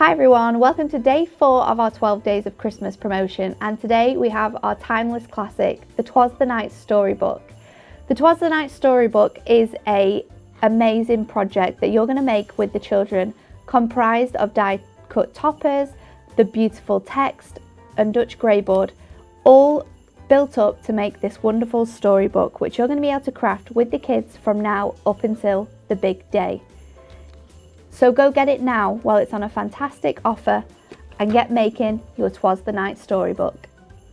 Hi everyone, welcome to day 4 of our 12 days of Christmas promotion, and today we have our timeless classic, the Twas the Night Storybook. The Twas the Night Storybook is an amazing project that you're going to make with the children, comprised of die cut toppers, the beautiful text and Dutch greyboard, all built up to make this wonderful storybook which you're going to be able to craft with the kids from now up until the big day. So go get it now while it's on a fantastic offer and get making your Twas the Night Storybook.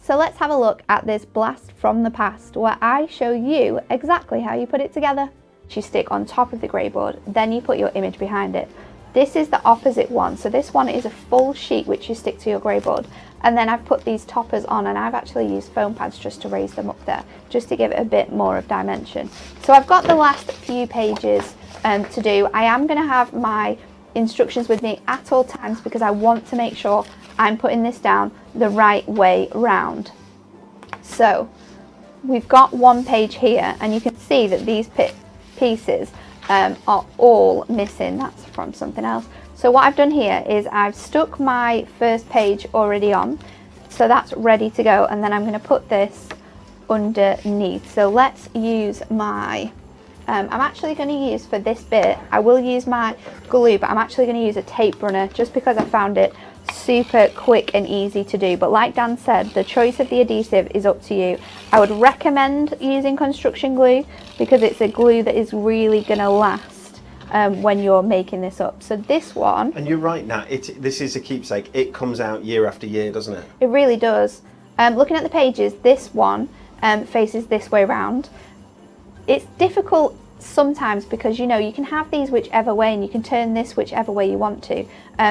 So let's have a look at this blast from the past where I show you exactly how you put it together. You stick on top of the greyboard, then you put your image behind it. This is the opposite one, so this one is a full sheet which you stick to your greyboard, and then I've put these toppers on, and I've actually used foam pads just to raise them up there, just to give it a bit more of dimension. So I've got the last few pages to do. I am going to have my instructions with me at all times because I want to make sure I'm putting this down the right way round. So we've got one page here, and you can see that these pieces are all missing. That's from something else. So what I've done here is I've stuck my first page already on, so that's ready to go, and then I'm going to put this underneath. So let's use my I'm actually going to use, for this bit, I will use my glue, but I'm actually going to use a tape runner just because I found it super quick and easy to do. But like Dan said, the choice of the adhesive is up to you. I would recommend using construction glue because it's a glue that is really going to last when you're making this up. So this one, and you're right, Nat, this is a keepsake. It comes out year after year, doesn't it? It really does. Looking at the pages, this one faces this way round. It's difficult sometimes because you can have these whichever way, and you can turn this whichever way you want to.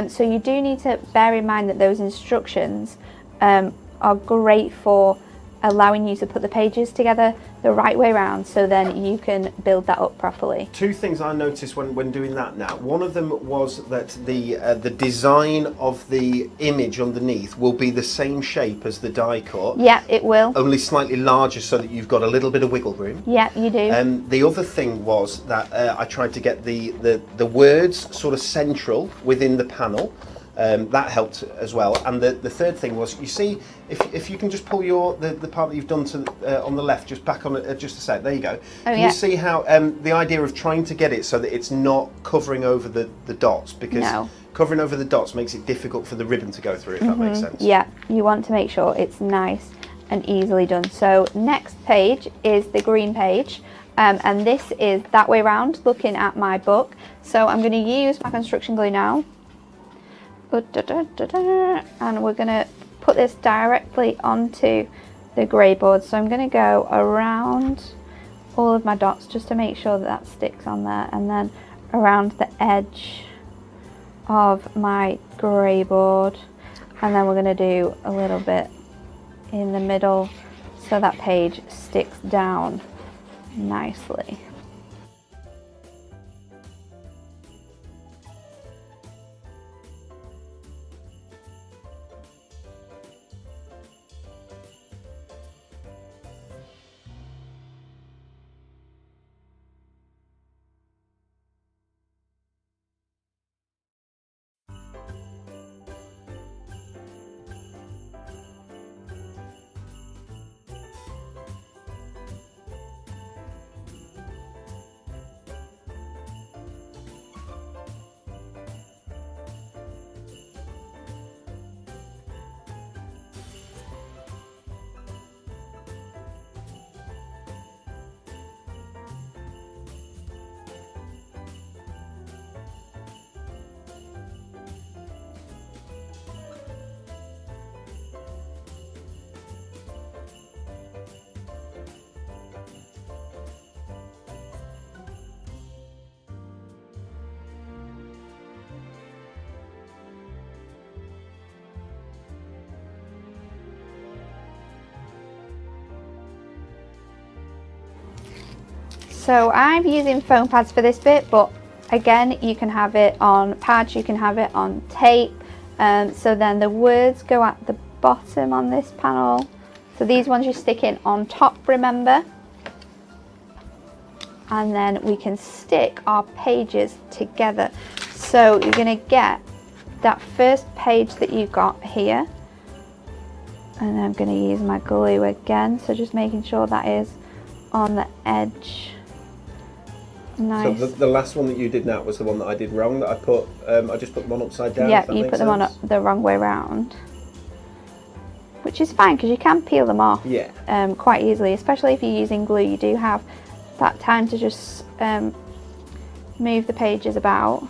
So you do need to bear in mind that those instructions are great for allowing you to put the pages together the right way around, so then you can build that up properly. Two things I noticed when doing that now. One of them was that the design of the image underneath will be the same shape as the die cut. Yeah, it will. Only slightly larger, so that you've got a little bit of wiggle room. Yeah, you do. The other thing was that I tried to get the words sort of central within the panel. That helped as well. And the third thing was, you see, if you can just pull the part that you've done on the left just back on it, just a sec, there you go. Oh, can yeah. you see how the idea of trying to get it so that it's not covering over the dots, because covering over the dots makes it difficult for the ribbon to go through, if that makes sense. Yeah, you want to make sure it's nice and easily done. So next page is the green page, and this is that way round, looking at my book. So I'm going to use my construction glue now. And we're going to put this directly onto the greyboard. So I'm going to go around all of my dots just to make sure that sticks on there, and then around the edge of my greyboard, and then we're going to do a little bit in the middle so that page sticks down nicely. So I'm using foam pads for this bit, but again, you can have it on pads, you can have it on tape. So then the words go at the bottom on this panel. So these ones you stick in on top, remember? And then we can stick our pages together. So you're going to get that first page that you got here, and I'm going to use my glue again, so just making sure that is on the edge. Nice. So the last one that you did now was the one that I did wrong, that I put, I just put them on upside down. Yeah, you put them on the wrong way round, which is fine because you can peel them off quite easily, especially if you're using glue. You do have that time to just move the pages about.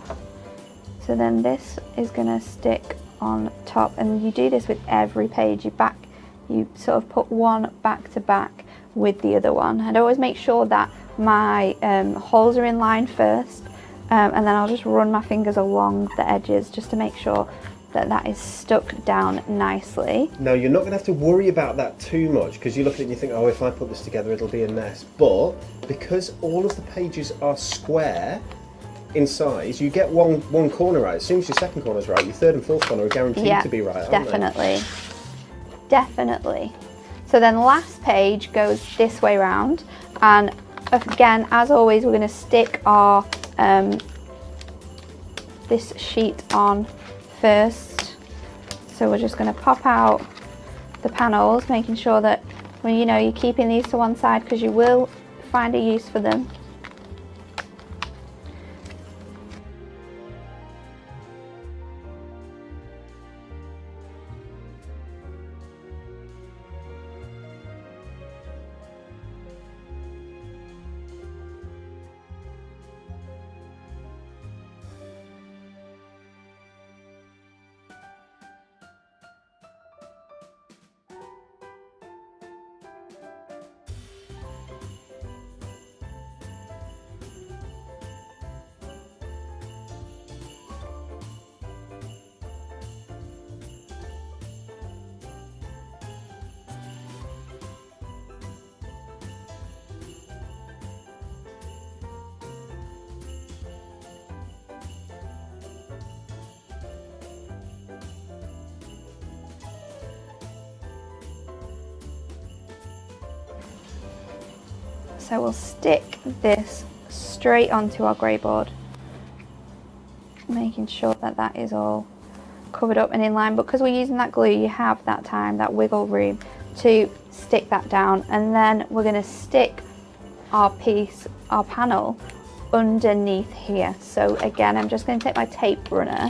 So then this is going to stick on top, and you do this with every page. You sort of put one back to back with the other one. I'd always make sure that my holes are in line first, and then I'll just run my fingers along the edges just to make sure that that is stuck down nicely. Now you're not going to have to worry about that too much, because you look at it and you think, oh, if I put this together it'll be a mess. But because all of the pages are square in size, you get one corner right. As soon as your second corner is right, your third and fourth corner are guaranteed to be right, aren't definitely. Definitely. So then the last page goes this way round, and again, as always, we're going to stick our this sheet on first. So we're just going to pop out the panels, making sure that when you're keeping these to one side, because you will find a use for them. So we'll stick this straight onto our grey board, making sure that that is all covered up and in line. But because we're using that glue, you have that time, that wiggle room to stick that down. And then we're going to stick our panel underneath here. So again, I'm just going to take my tape runner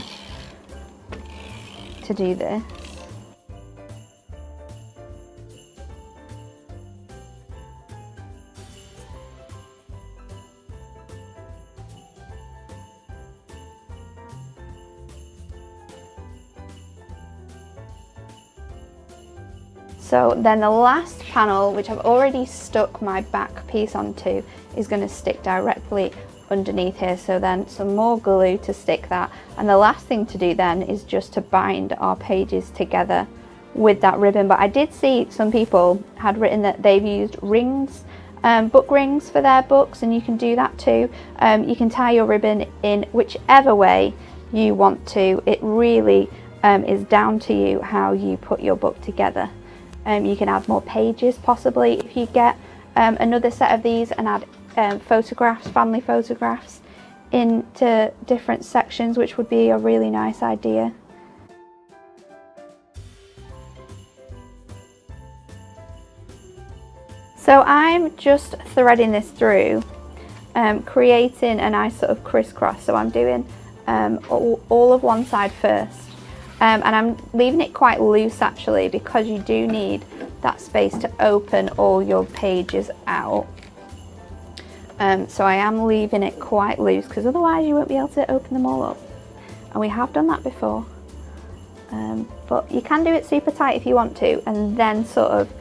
to do this. So then the last panel, which I've already stuck my back piece onto, is going to stick directly underneath here. So then some more glue to stick that. And the last thing to do then is just to bind our pages together with that ribbon. But I did see some people had written that they've used rings, book rings for their books, and you can do that too. You can tie your ribbon in whichever way you want to. It really is down to you how you put your book together. You can add more pages possibly if you get another set of these, and add photographs, family photographs into different sections, which would be a really nice idea. So I'm just threading this through, creating a nice sort of crisscross. So I'm doing all of one side first. And I'm leaving it quite loose actually, because you do need that space to open all your pages out. So I am leaving it quite loose, because otherwise you won't be able to open them all up. And we have done that before. But you can do it super tight if you want to, and then sort of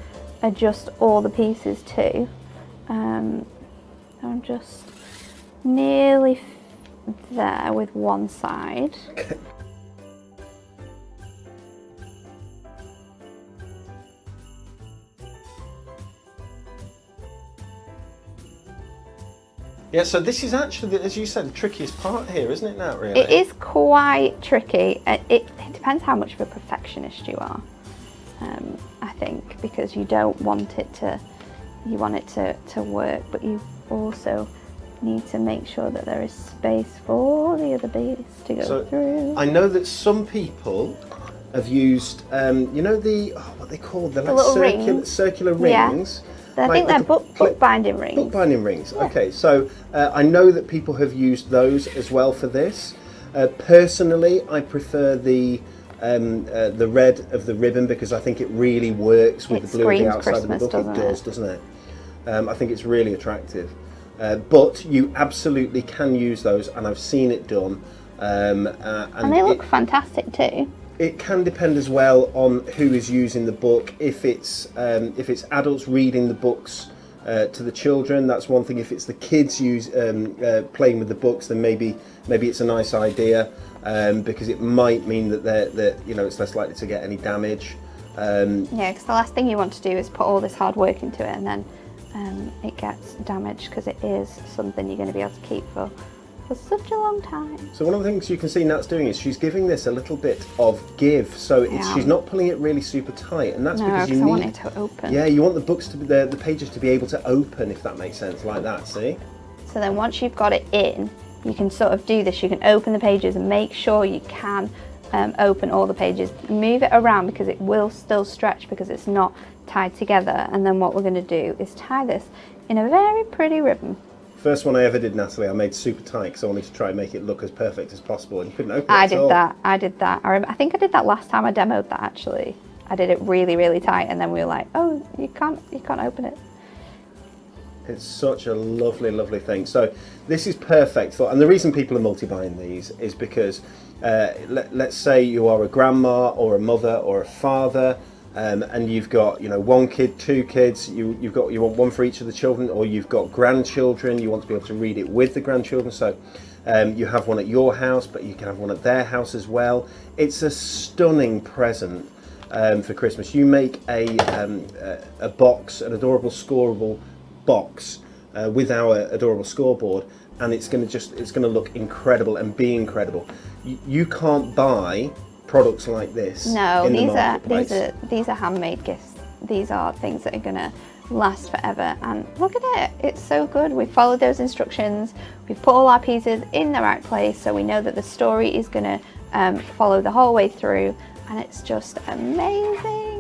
adjust all the pieces too. I'm just nearly there with one side. Yeah, so this is actually, as you said, the trickiest part here, isn't it, Nat, really? It is quite tricky. It depends how much of a perfectionist you are, I think, because you don't want it to, you want it to work, but you also need to make sure that there is space for the other beads to go through. I know that some people have used, you know, what they call the like circular rings. I think they're bookbinding rings. Bookbinding rings. Yeah. Okay, so I know that people have used those as well for this. Personally, I prefer the red of the ribbon because I think it really works with the blue of the outside of the book. It does, doesn't it? I think it's really attractive. But you absolutely can use those, and I've seen it done. And they look fantastic too. It can depend as well on who is using the book. If it's adults reading the books to the children, that's one thing. If it's the kids playing with the books, then maybe it's a nice idea because it might mean that it's less likely to get any damage. Yeah, because the last thing you want to do is put all this hard work into it and then it gets damaged because it is something you're going to be able to keep for such a long time. So one of the things you can see Nat's doing is she's giving this a little bit of give, so she's not pulling it really super tight, and that's because you need. I want it to open. Yeah, you want the books to be the pages to be able to open, if that makes sense, like that. See. So then once you've got it in, you can sort of do this. You can open the pages and make sure you can open all the pages. Move it around because it will still stretch because it's not tied together. And then what we're going to do is tie this in a very pretty ribbon. First one I ever did, Natalie, I made super tight because I wanted to try and make it look as perfect as possible, and you couldn't open it I did that. I think I did that last time I demoed that actually. I did it really, really tight, and then we were like, oh, you can't open it. It's such a lovely, lovely thing. So this is perfect for, and the reason people are multi-buying these is because let's say you are a grandma or a mother or a father. And you've got, one kid, two kids. You want one for each of the children, or you've got grandchildren. You want to be able to read it with the grandchildren. So you have one at your house, but you can have one at their house as well. It's a stunning present for Christmas. You make a box, an adorable scoreable box with our adorable scoreboard, and it's going to look incredible and be incredible. You can't buy products like this. No, these are handmade gifts. These are things that are gonna last forever. And look at it, it's so good. We followed those instructions. We've put all our pieces in the right place, so we know that the story is gonna follow the whole way through, and it's just amazing.